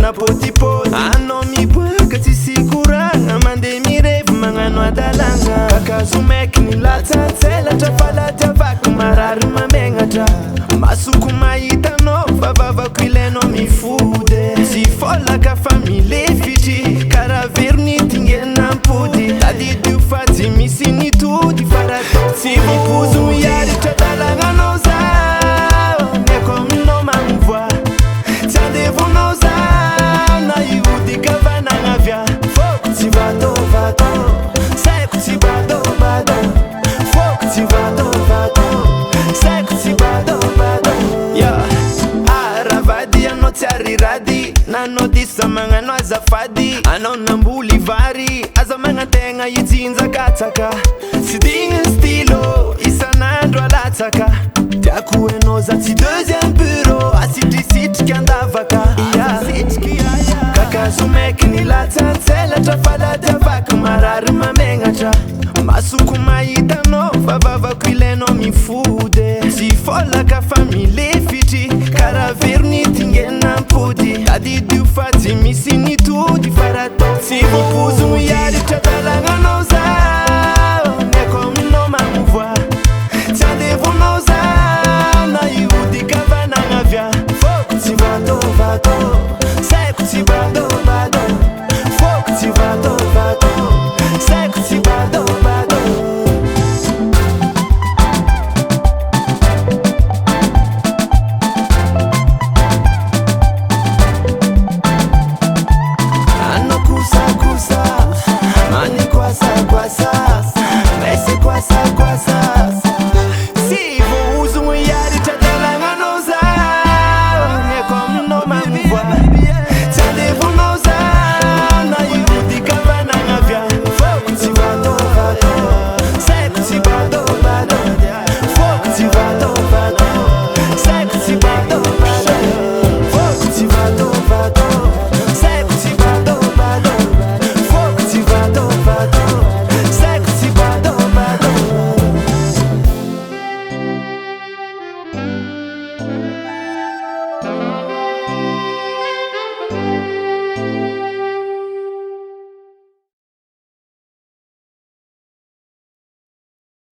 na potipoti anao miboaka tsy sikoragna mandeha mirevy magnano adalagna kakazo maiky ny latsatselatrà faladiavako marary mamegnatra masoko mahitanao fa vavako ilainao mifody tsy folaka fa milefitry karaha verony tingenampody tadidio fa tsy misy nitody farady tsy mipozo miaritra dalagnanao zao niako aminao magnovoa tsy andevonao zao na iody kavanagna avia foko tsy vatovato saiko tsy badobado foko tsy vatovato saiko tsy badobado aravady anao tsy arirady nanao disa magnano azafady anao namboly vary aza magnategna ijinjakatsaka tsy digny stylo isanandro alatsaka tiako enao za tsy deuxième bureau asitrisitrika andavaka kakazo maiky ny latsatselatrà faladiavako marary mamegnatra masoko mahitanao fa vavako ilainao mifody tsy folaka fa milefitry karaha verony tingenampody tadidio fa tsy misy nitody